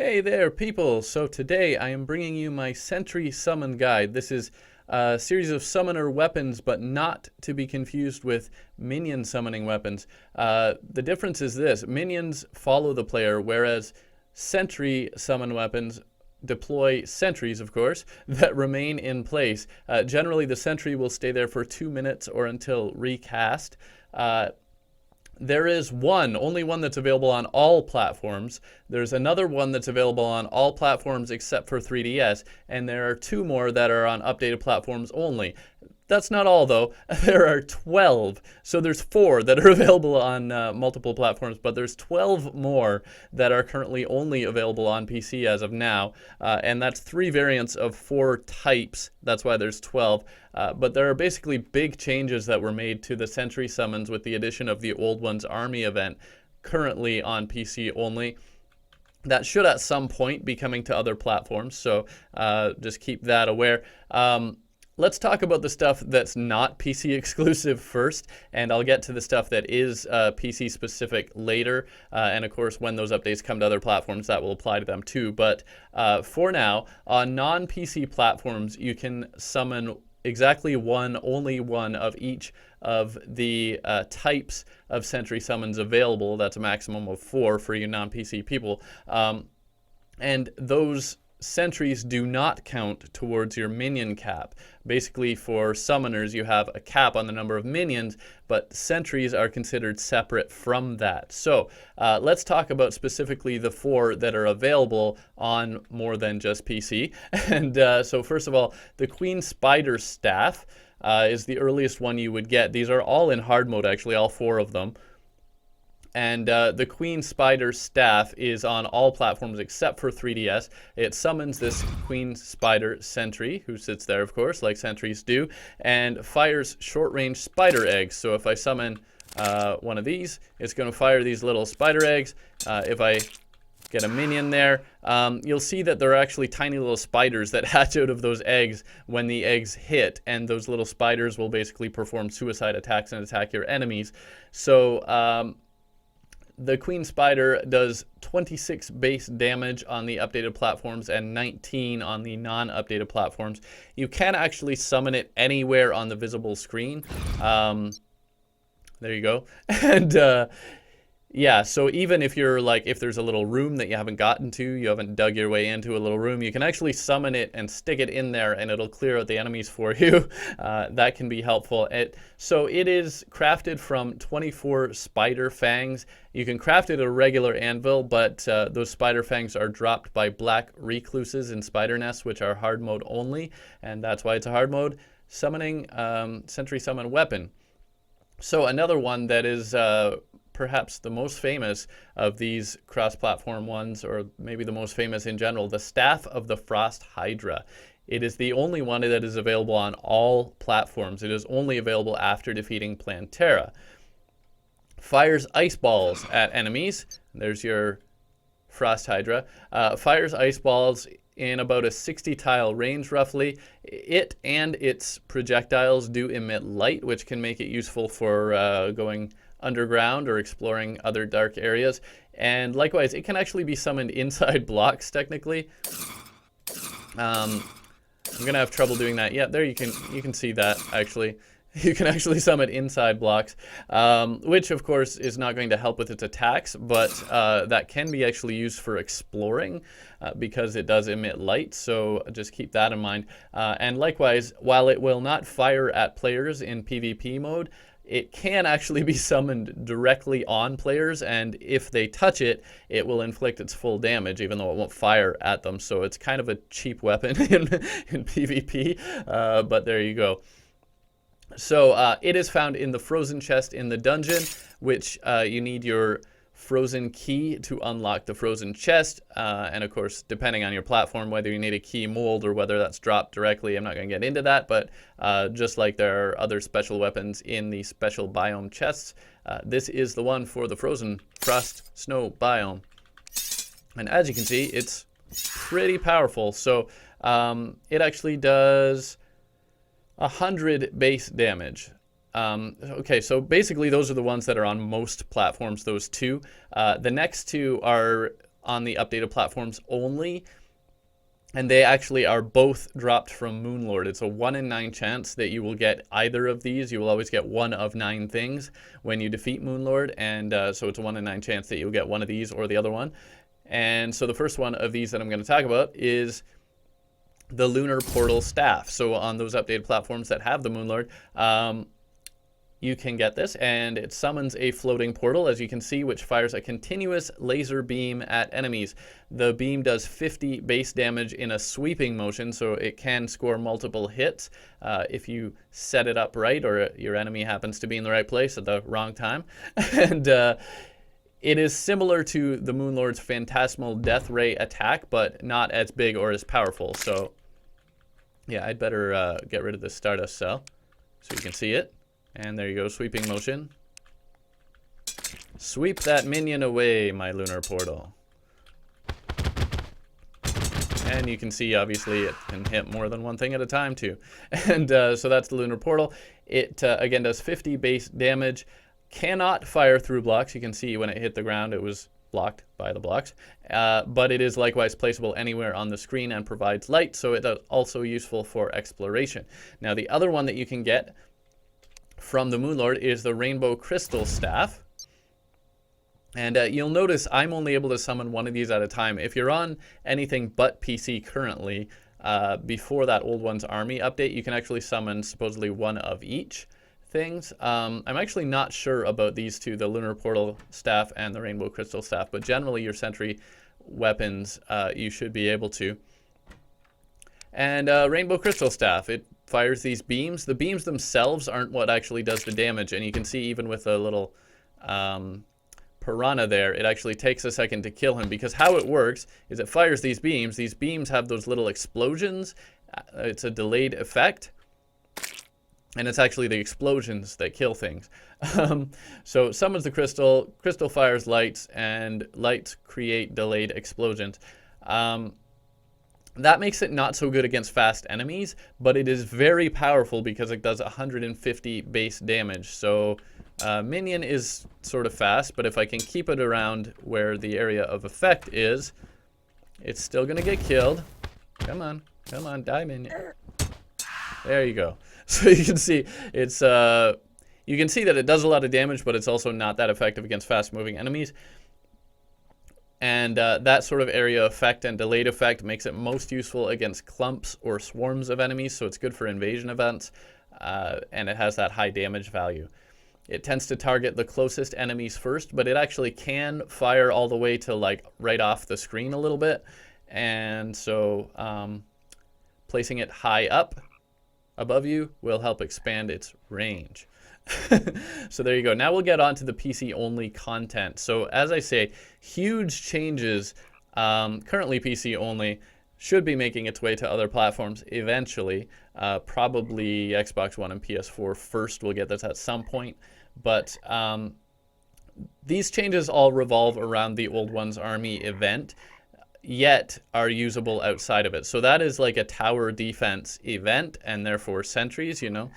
Hey there, people! So today I am bringing you my Sentry Summon Guide. This is a series of summoner weapons, but not to be confused with minion summoning weapons. The difference is this: minions follow the player, whereas Sentry summon weapons deploy sentries, of course, that remain in place. Generally, the sentry will stay there for 2 minutes or until recast. There is only one that's available on all platforms. There's another one that's available on all platforms except for 3DS, and there are 2 more that are on updated platforms only. That's not all, though. There are 12. So there's 4 that are available on multiple platforms, but there's 12 more that are currently only available on PC as of now. And that's 3 variants of 4 types. That's why there's 12. But there are basically big changes that were made to the Sentry summons with the addition of the Old Ones Army event, currently on PC only. That should at some point be coming to other platforms, so just keep that aware. Let's talk about the stuff that's not PC exclusive first, and I'll get to the stuff that is PC specific later. And of course, when those updates come to other platforms, that will apply to them too. But for now, on non-PC platforms, you can summon exactly only one of each of the types of Sentry summons available. That's a maximum of 4 for you non-PC people. And those sentries do not count towards your minion cap. Basically, for summoners, you have a cap on the number of minions, but sentries are considered separate from that. So let's talk about specifically the 4 that are available on more than just PC. And so first of all, the Queen Spider Staff is the earliest one you would get. These are all in hard mode, actually, all 4 of them. And the Queen Spider Staff is on all platforms except for 3DS. It summons this Queen Spider Sentry, who sits there, of course, like sentries do, and fires short-range spider eggs. So if I summon one of these, it's going to fire these little spider eggs. If I get a minion there, you'll see that there are actually tiny little spiders that hatch out of those eggs when the eggs hit, and those little spiders will basically perform suicide attacks and attack your enemies. So the Queen Spider does 26 base damage on the updated platforms and 19 on the non-updated platforms. You can actually summon it anywhere on the visible screen. There you go. And yeah, so even if you're like, if there's a little room that you haven't gotten to, you haven't dug your way into a little room, you can actually summon it and stick it in there and it'll clear out the enemies for you. That can be helpful. So it is crafted from 24 spider fangs. You can craft it at a regular anvil, but those spider fangs are dropped by black recluses in spider nests, which are hard mode only, and that's why it's a hard mode summoning Sentry summon weapon. So another one that is perhaps the most famous of these cross-platform ones, or maybe the most famous in general, the Staff of the Frost Hydra. It is the only one that is available on all platforms. It is only available after defeating Plantera. Fires ice balls at enemies. There's your Frost Hydra. Fires ice balls in about a 60 tile range roughly. It and its projectiles do emit light, which can make it useful for going underground or exploring other dark areas. And likewise, it can actually be summoned inside blocks technically. I'm gonna have trouble doing that. Yeah, there you can see that actually. You can actually summon inside blocks, which of course is not going to help with its attacks, but that can be actually used for exploring because it does emit light, so just keep that in mind. And likewise, while it will not fire at players in PvP mode, it can actually be summoned directly on players, and if they touch it, it will inflict its full damage, even though it won't fire at them. So it's kind of a cheap weapon in PvP, but there you go. So it is found in the frozen chest in the dungeon, which you need your frozen key to unlock the frozen chest. And of course, depending on your platform, whether you need a key mold or whether that's dropped directly, I'm not going to get into that. But just like there are other special weapons in the special biome chests, this is the one for the frozen frost snow biome. And as you can see, it's pretty powerful. So it actually does 100 base damage. Okay, so basically those are the ones that are on most platforms, those 2. The next 2 are on the updated platforms only. And they actually are both dropped from Moonlord. It's a 1 in 9 chance that you will get either of these. You will always get one of 9 things when you defeat Moonlord. And so it's a 1 in 9 chance that you'll get one of these or the other one. And so the first one of these that I'm going to talk about is the Lunar Portal staff. So on those updated platforms that have the Moonlord, you can get this, and it summons a floating portal, as you can see, which fires a continuous laser beam at enemies. The beam does 50 base damage in a sweeping motion, so it can score multiple hits if you set it up right, or your enemy happens to be in the right place at the wrong time. And it is similar to the Moonlord's Phantasmal Death Ray attack, but not as big or as powerful. So yeah, I'd better get rid of the Stardust cell so you can see it. And there you go, sweeping motion. Sweep that minion away, my Lunar Portal. And you can see, obviously, it can hit more than one thing at a time, too. And so that's the Lunar Portal. It, again, does 50 base damage. Cannot fire through blocks. You can see when it hit the ground, it was blocked by the blocks. But it is likewise placeable anywhere on the screen and provides light, so it is also useful for exploration. Now, the other one that you can get from the Moonlord is the Rainbow Crystal Staff. And you'll notice I'm only able to summon one of these at a time. If you're on anything but PC currently, before that Old One's Army update, you can actually summon supposedly one of each things. I'm actually not sure about these two, the Lunar Portal Staff and the Rainbow Crystal Staff, but generally your Sentry weapons you should be able to. And Rainbow Crystal Staff, it fires these beams. The beams themselves aren't what actually does the damage, and you can see even with a little piranha there, it actually takes a second to kill him, because how it works is it fires these beams. These beams have those little explosions. It's a delayed effect, and it's actually the explosions that kill things. So it summons the crystal, crystal fires lights, and lights create delayed explosions. That makes it not so good against fast enemies, but it is very powerful because it does 150 base damage. So minion is sort of fast, but if I can keep it around where the area of effect is, it's still going to get killed. Come on, die minion. There you go. So you can see it's you can see that it does a lot of damage, but it's also not that effective against fast moving enemies. And that sort of area effect and delayed effect makes it most useful against clumps or swarms of enemies, so it's good for invasion events, and it has that high damage value. It tends to target the closest enemies first, but it actually can fire all the way to like right off the screen a little bit, and so placing it high up above you will help expand its range. So there you go. Now we'll get on to the PC only content. So as I say, huge changes. Currently PC only, should be making its way to other platforms eventually. Probably Xbox One and PS4 first will get this at some point. But these changes all revolve around the Old One's Army event, yet are usable outside of it. So that is like a tower defense event, and therefore sentries, you know.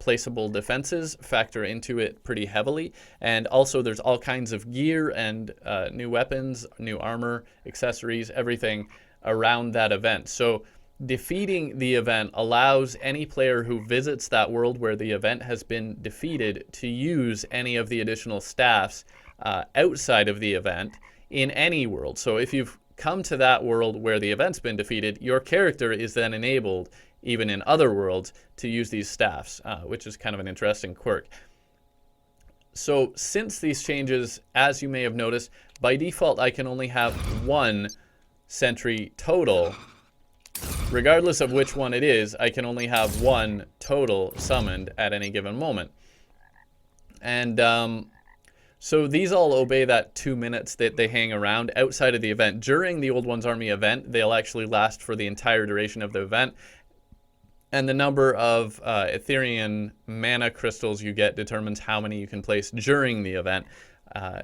Placeable defenses factor into it pretty heavily, and also there's all kinds of gear and new weapons, new armor, accessories, everything around that event. So defeating the event allows any player who visits that world where the event has been defeated to use any of the additional staffs outside of the event in any world. So if you've come to that world where the event's been defeated, your character is then enabled even in other worlds to use these staffs, which is kind of an interesting quirk. So since these changes, as you may have noticed, by default I can only have one sentry total. Regardless of which one it is, I can only have one total summoned at any given moment. And so these all obey that 2 minutes that they hang around outside of the event. During the Old One's Army event, they'll actually last for the entire duration of the event. And the number of Ethereum mana crystals you get determines how many you can place during the event.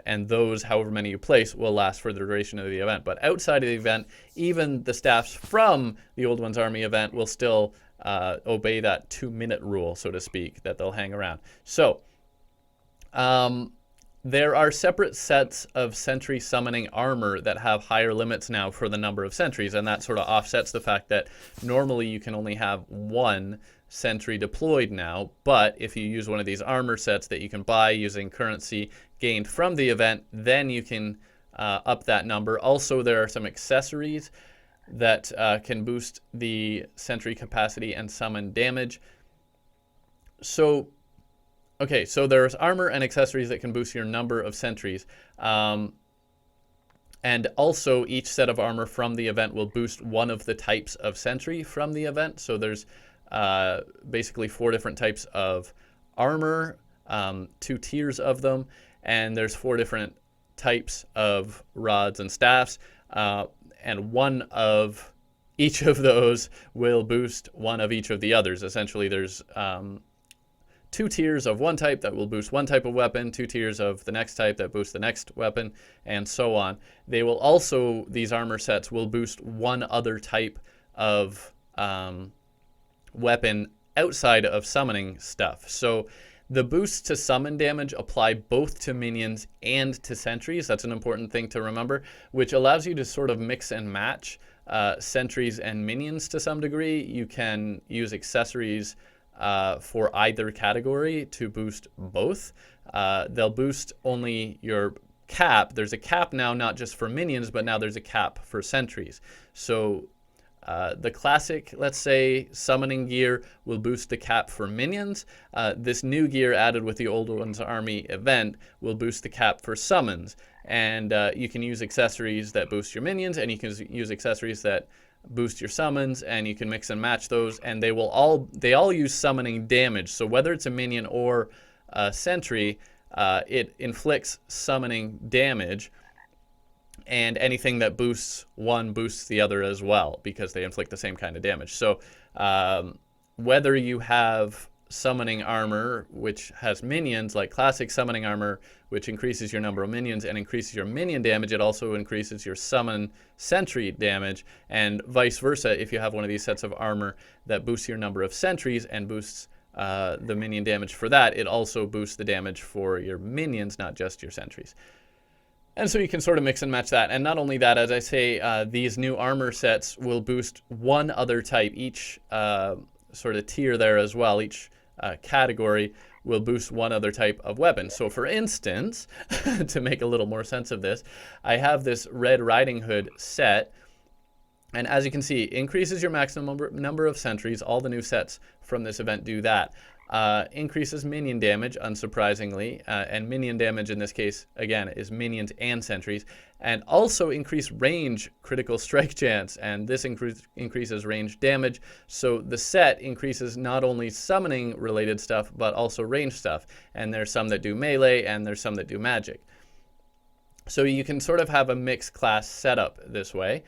And those, however many you place, will last for the duration of the event. But outside of the event, even the staffs from the Old One's Army event will still obey that 2 minute rule, so to speak, that they'll hang around. So there are separate sets of sentry summoning armor that have higher limits now for the number of sentries, and that sort of offsets the fact that normally you can only have one sentry deployed now, but if you use one of these armor sets that you can buy using currency gained from the event, then you can up that number. Also, there are some accessories that can boost the sentry capacity and summon damage. So okay, so there's armor and accessories that can boost your number of sentries. And also each set of armor from the event will boost one of the types of sentry from the event. So there's basically 4 different types of armor, 2 tiers of them, and there's 4 different types of rods and staffs. And one of each of those will boost one of each of the others. Essentially, there's 2 tiers of one type that will boost one type of weapon, 2 tiers of the next type that boost the next weapon, and so on. They will also, these armor sets will boost one other type of weapon outside of summoning stuff. So the boosts to summon damage apply both to minions and to sentries. That's an important thing to remember, which allows you to sort of mix and match sentries and minions to some degree. You can use accessories for either category to boost both. They'll boost only your cap. There's a cap now, not just for minions, but now there's a cap for sentries. So the classic, let's say, summoning gear will boost the cap for minions. This new gear added with the Old Ones Army event will boost the cap for summons. And you can use accessories that boost your minions, and you can use accessories that boost your summons, and you can mix and match those, and they all use summoning damage. So whether it's a minion or a sentry, it inflicts summoning damage, and anything that boosts one boosts the other as well, because they inflict the same kind of damage. So whether you have summoning armor, which has minions, like classic summoning armor, which increases your number of minions and increases your minion damage, it also increases your summon sentry damage, and vice versa. If you have one of these sets of armor that boosts your number of sentries and boosts the minion damage for that, it also boosts the damage for your minions, not just your sentries. And so you can sort of mix and match that. And not only that, as I say, these new armor sets will boost one other type. Each sort of tier there as well, each category will boost one other type of weapon. So for instance, to make a little more sense of this, I have this Red Riding Hood set, and as you can see, increases your maximum number of sentries. All the new sets from this event do that. Increases minion damage, unsurprisingly, and minion damage in this case, again, is minions and sentries, and also increase range critical strike chance, and this increases range damage. So the set increases not only summoning related stuff, but also range stuff, and there's some that do melee, and there's some that do magic. So you can sort of have a mixed class setup this way.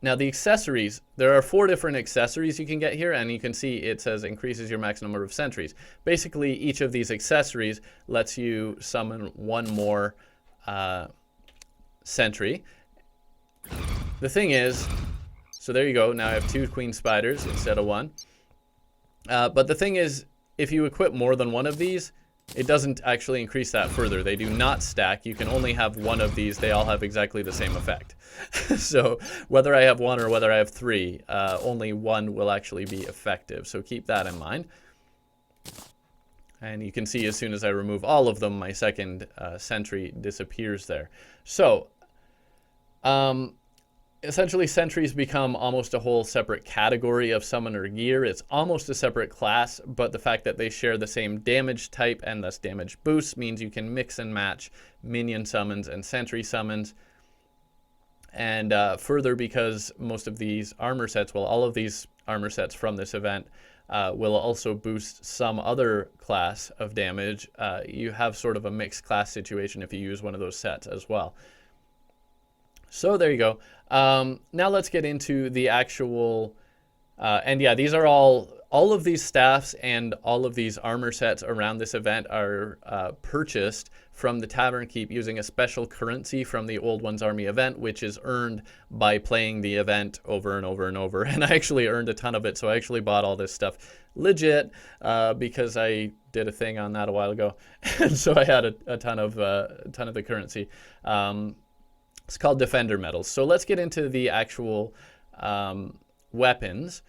Now the accessories, there are 4 different accessories you can get here, and you can see it says increases your max number of sentries. Basically, each of these accessories lets you summon one more sentry. The thing is, so there you go, now I have 2 queen spiders instead of 1. But the thing is, if you equip more than one of these, it doesn't actually increase that further. They do not stack. You can only have one of these. They all have exactly the same effect. So whether I have 1 or whether I have 3, only one will actually be effective. So keep that in mind. And you can see as soon as I remove all of them, my second sentry disappears there. So essentially, sentries become almost a whole separate category of summoner gear. It's almost a separate class, but the fact that they share the same damage type and thus damage boosts means you can mix and match minion summons and sentry summons. And further, because most of these armor sets, well, all of these armor sets from this event will also boost some other class of damage, you have sort of a mixed class situation if you use one of those sets as well. So there you go. Now let's get into the actual, and yeah, these are all all of these staffs and all of these armor sets around this event are purchased from the Tavern Keep using a special currency from the Old Ones Army event, which is earned by playing the event over and over and over. And I actually earned a ton of it, so I actually bought all this stuff legit because I did a thing on that a while ago, and so I had a ton of the currency. It's called Defender Medals. So let's get into the actual weapons.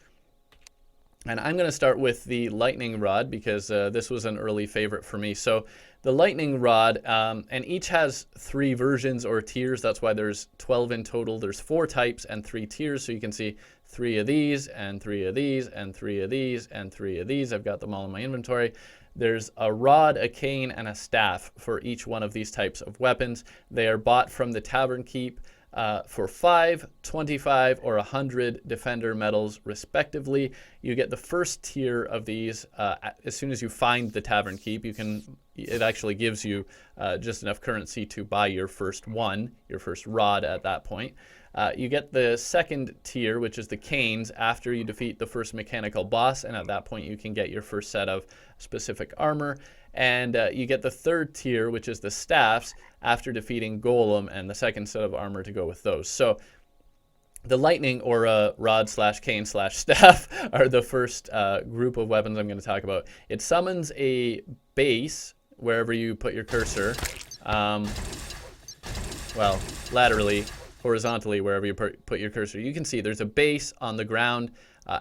And I'm going to start with the lightning rod because this was an early favorite for me. So the lightning rod, and each has 3 versions or tiers. That's why there's 12 in total. There's 4 types and 3 tiers. So you can see 3 of these and 3 of these and 3 of these and 3 of these. I've got them all in my inventory. There's a rod, a cane, and a staff for each one of these types of weapons. They are bought from the Tavern Keep for 5, 25, or 100 Defender medals, respectively. You get the first tier of these as soon as you find the Tavern Keep. It actually gives you just enough currency to buy your first one, your first rod at that point. You get the second tier, which is the canes, after you defeat the first mechanical boss, and at that point you can get your first set of specific armor. And you get the third tier, which is the staffs, after defeating Golem and the second set of armor to go with those. So the lightning aura rod / cane / staff are the first group of weapons I'm going to talk about. It summons a base wherever you put your cursor. Well, laterally, horizontally, wherever you put your cursor. You can see there's a base on the ground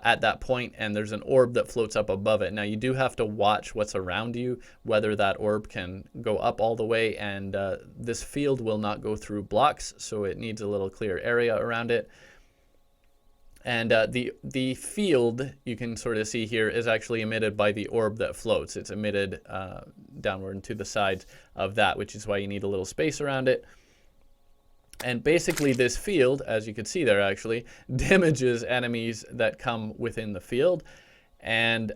at that point, and there's an orb that floats up above it. Now, you do have to watch what's around you, whether that orb can go up all the way, and this field will not go through blocks, so it needs a little clear area around it. And the field, you can sort of see here, is actually emitted by the orb that floats. It's emitted downward and to the sides of that, which is why you need a little space around it. And basically this field, as you can see there actually, damages enemies that come within the field. And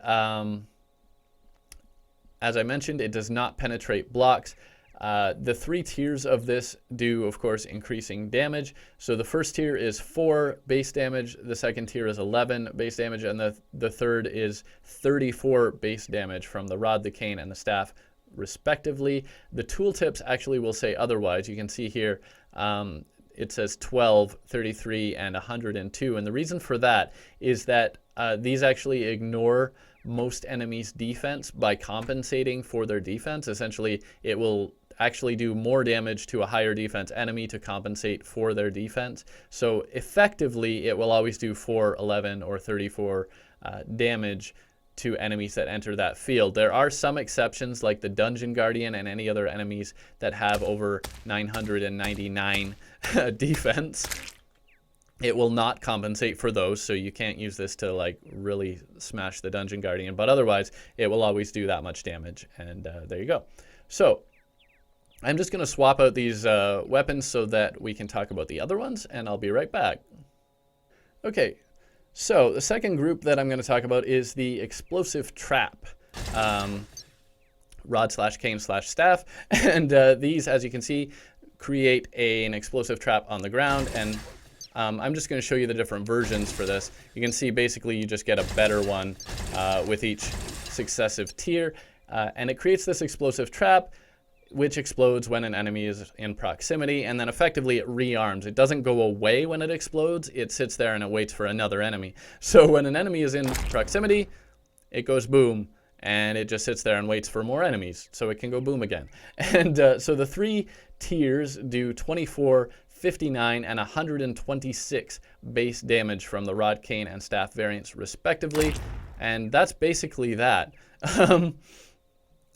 as I mentioned, it does not penetrate blocks. The 3 tiers of this do, of course, increasing damage. So the first tier is 4 base damage, the second tier is 11 base damage, and the third is 34 base damage from the rod, the cane, and the staff, respectively. The tooltips actually will say otherwise. You can see here it says 12, 33, and 102. And the reason for that is that these actually ignore most enemies' defense by compensating for their defense. Essentially, it will actually do more damage to a higher defense enemy to compensate for their defense. So effectively, it will always do 4, 11, or 34 damage to enemies that enter that field. There are some exceptions, like the Dungeon Guardian and any other enemies that have over 999 defense. It will not compensate for those, so you can't use this to like really smash the Dungeon Guardian, but otherwise it will always do that much damage, and there you go. So I'm just going to swap out these weapons so that we can talk about the other ones, and I'll be right back. Okay. So the second group that I'm going to talk about is the explosive trap, rod / cane / staff, and these, as you can see, create an explosive trap on the ground, and I'm just going to show you the different versions for this. You can see basically you just get a better one with each successive tier, and it creates this explosive trap, which explodes when an enemy is in proximity, and then effectively it rearms. It doesn't go away when it explodes, it sits there and it waits for another enemy. So when an enemy is in proximity, it goes boom, and it just sits there and waits for more enemies, so it can go boom again. And so the 3 tiers do 24, 59, and 126 base damage from the rod, cane, and staff variants, respectively, and that's basically that.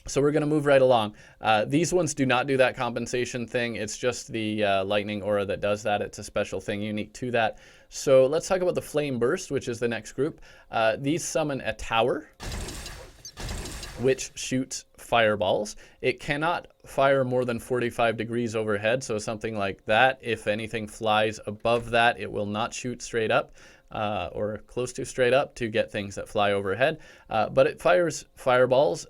So we're going to move right along. These ones do not do that compensation thing. It's just the lightning aura that does that. It's a special thing unique to that. So let's talk about the Flameburst, which is the next group. These summon a tower, which shoots fireballs. It cannot fire more than 45 degrees overhead, so something like that. If anything flies above that, it will not shoot straight up. Or close to straight up to get things that fly overhead. But it fires fireballs.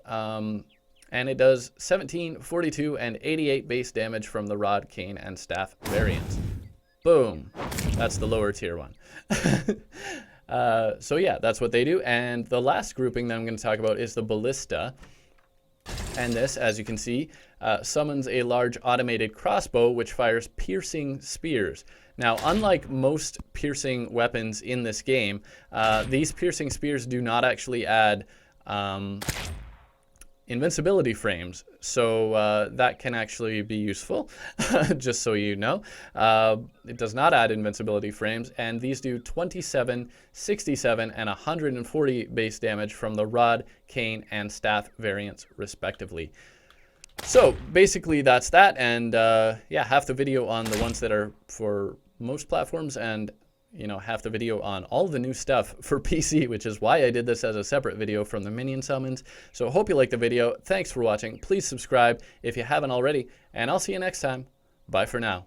And it does 17, 42, and 88 base damage from the rod, cane, and staff variants. Boom. That's the lower tier one. So yeah, that's what they do. And the last grouping that I'm going to talk about is the Ballista. And this, as you can see, summons a large automated crossbow which fires piercing spears. Now, unlike most piercing weapons in this game, these piercing spears do not actually add invincibility frames, so that can actually be useful, just so you know. It does not add invincibility frames, and these do 27, 67, and 140 base damage from the rod, cane, and staff variants, respectively. So basically that's that, and yeah, half the video on the ones that are for most platforms, and you know, half the video on all the new stuff for PC, which is why I did this as a separate video from the minion summons. So hope you liked the video. Thanks for watching. Please subscribe if you haven't already, and I'll see you next time. Bye for now.